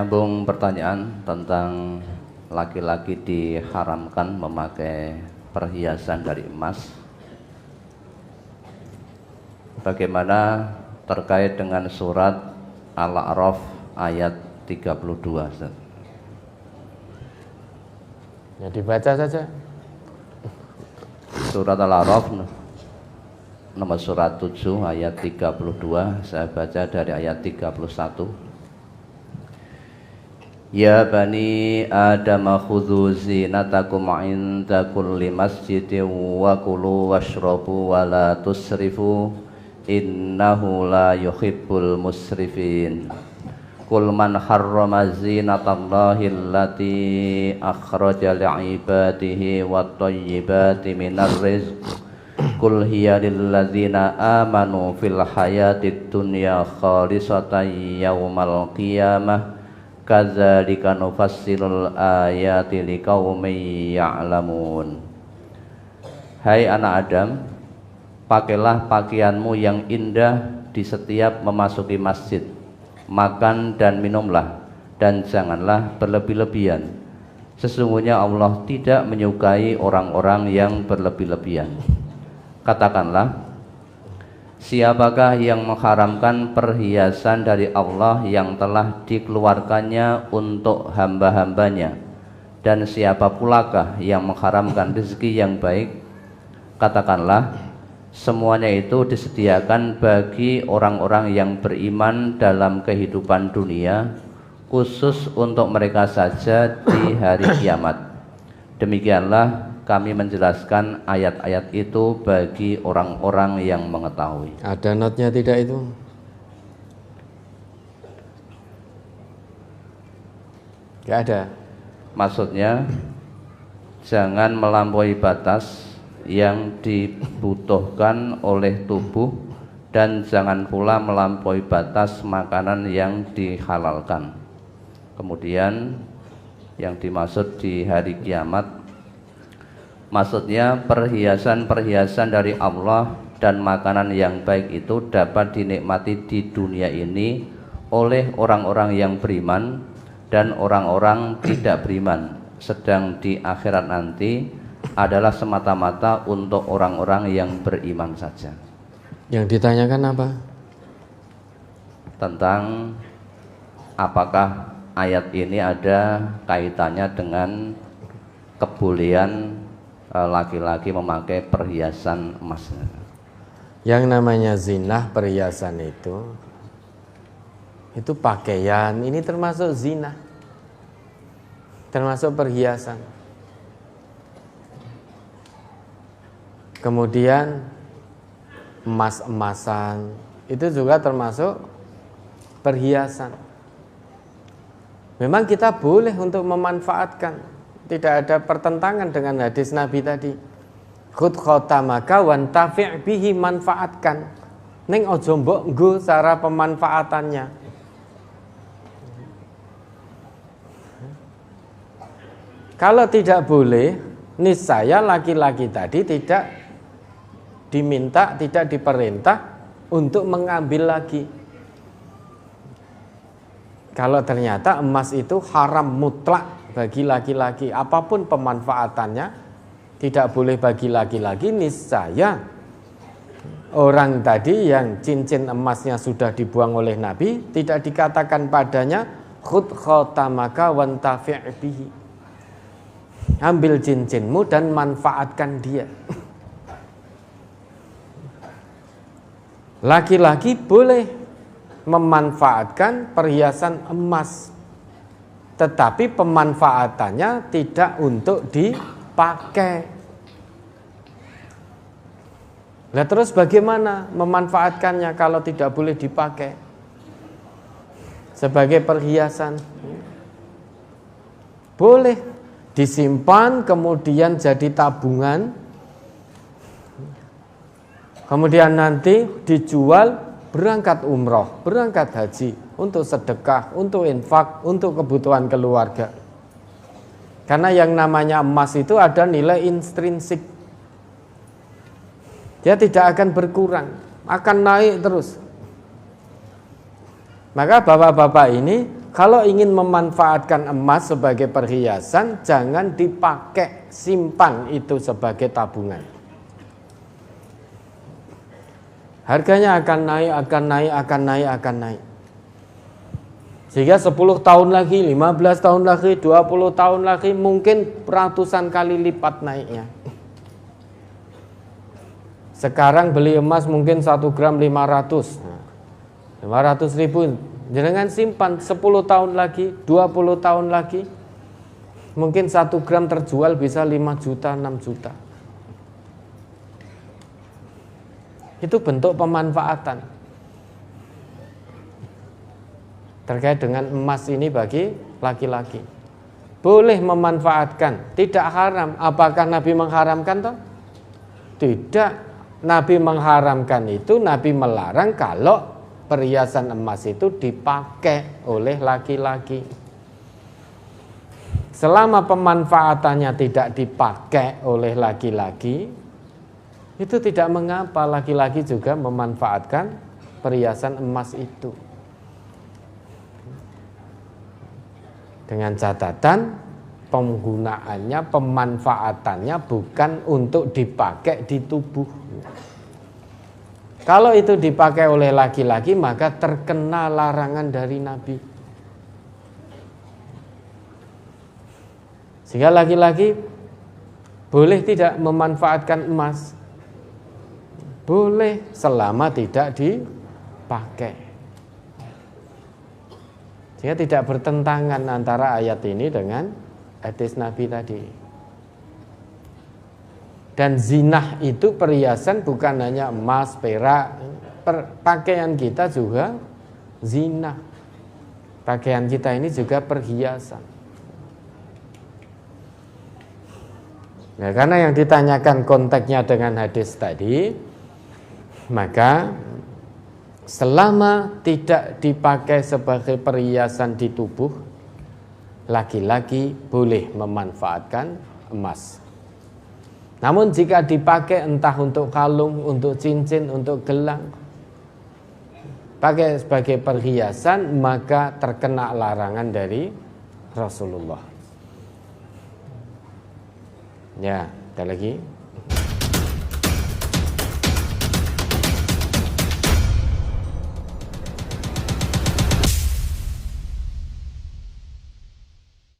Menyambung pertanyaan tentang laki-laki diharamkan memakai perhiasan dari emas. Bagaimana terkait dengan surat Al-A'raf ayat 32? Ustaz? Ya dibaca saja. Surat Al-A'raf nomor surat 7 ayat 32, saya baca dari ayat 31. Ya bani Adam khudhu zinatakum inda kulli masjidin wa kulu washrabu wa la tusrifu innahu la yuhibbul musrifin. Qul man harrama zinatallahi allati akhraja li'ibadihi wat thayyibati minar rizq. Qul hiya lilladzina amanu fil hayatid dunya khalisatan yaumal qiyamah. Kadzalika nufassilul ayati liqaumin ya'lamun. Hai anak Adam, pakailah pakaianmu yang indah di setiap memasuki masjid. Makan dan minumlah, dan janganlah berlebih-lebihan. Sesungguhnya Allah tidak menyukai orang-orang yang berlebih-lebihan. Katakanlah, siapakah yang mengharamkan perhiasan dari Allah yang telah dikeluarkannya untuk hamba-hambanya? Dan siapa pulakah yang mengharamkan rezeki yang baik? Katakanlah, semuanya itu disediakan bagi orang-orang yang beriman dalam kehidupan dunia, khusus untuk mereka saja di hari kiamat. Demikianlah kami menjelaskan ayat-ayat itu bagi orang-orang yang mengetahui. Ada notnya tidak itu? Tidak ada. Maksudnya jangan melampaui batas yang dibutuhkan oleh tubuh, dan jangan pula melampaui batas makanan yang dihalalkan. Kemudian yang dimaksud di hari kiamat, maksudnya perhiasan-perhiasan dari Allah dan makanan yang baik itu dapat dinikmati di dunia ini oleh orang-orang yang beriman dan orang-orang tidak beriman. Sedang di akhirat nanti adalah semata-mata untuk orang-orang yang beriman saja. Yang ditanyakan apa? Tentang apakah ayat ini ada kaitannya dengan kebolehan laki-laki memakai perhiasan emas. Yang namanya zinah perhiasan itu pakaian, ini termasuk zinah, termasuk perhiasan. Kemudian emas-emasan itu juga termasuk perhiasan. Memang kita boleh untuk memanfaatkan. Tidak ada pertentangan dengan hadis Nabi tadi. Khudh khotamaka wantafi' bihi, manfaatkan. Ning ojo mbok nggo cara pemanfaatannya. Kalau tidak boleh, niscaya laki-laki tadi tidak diminta, tidak diperintah untuk mengambil lagi. Kalau ternyata emas itu haram mutlak bagi laki-laki, apapun pemanfaatannya tidak boleh bagi laki-laki, niscaya orang tadi yang cincin emasnya sudah dibuang oleh Nabi tidak dikatakan padanya khudh khotamaka wantafi' bihi, ambil cincinmu dan manfaatkan dia. Laki-laki boleh memanfaatkan perhiasan emas, tetapi pemanfaatannya tidak untuk dipakai. Nah, terus bagaimana memanfaatkannya kalau tidak boleh dipakai sebagai perhiasan? Boleh disimpan, kemudian jadi tabungan, kemudian nanti dijual, berangkat umroh, berangkat haji, untuk sedekah, untuk infak, untuk kebutuhan keluarga. Karena yang namanya emas itu ada nilai intrinsik. Dia tidak akan berkurang, akan naik terus. Maka bapak-bapak ini kalau ingin memanfaatkan emas sebagai perhiasan, jangan dipakai, simpan itu sebagai tabungan. Harganya akan naik, akan naik, akan naik, akan naik. Sehingga 10 tahun lagi, 15 tahun lagi, 20 tahun lagi, mungkin ratusan kali lipat naiknya. Sekarang beli emas mungkin 1 gram 500. 500 ribu, jangan simpan 10 tahun lagi, 20 tahun lagi, mungkin 1 gram terjual bisa 5 juta, 6 juta. Itu bentuk pemanfaatan terkait dengan emas ini bagi laki-laki. Boleh memanfaatkan, tidak haram. Apakah Nabi mengharamkan toh? Tidak. Nabi mengharamkan itu, Nabi melarang kalau perhiasan emas itu dipakai oleh laki-laki. Selama pemanfaatannya tidak dipakai oleh laki-laki, itu tidak mengapa, laki-laki juga memanfaatkan perhiasan emas itu. Dengan catatan penggunaannya, pemanfaatannya bukan untuk dipakai di tubuh. Kalau itu dipakai oleh laki-laki, maka terkena larangan dari Nabi. Sehingga laki-laki boleh tidak memanfaatkan emas. Boleh selama tidak dipakai. Sehingga tidak bertentangan antara ayat ini dengan hadis Nabi tadi. Dan zinah itu perhiasan bukan hanya emas, perak, pakaian kita juga zinah. Pakaian kita ini juga perhiasan. Nah, karena yang ditanyakan konteksnya dengan hadis tadi, maka selama tidak dipakai sebagai perhiasan di tubuh, laki-laki boleh memanfaatkan emas. Namun jika dipakai entah untuk kalung, untuk cincin, untuk gelang, pakai sebagai perhiasan, maka terkena larangan dari Rasulullah. Ya, ada lagi.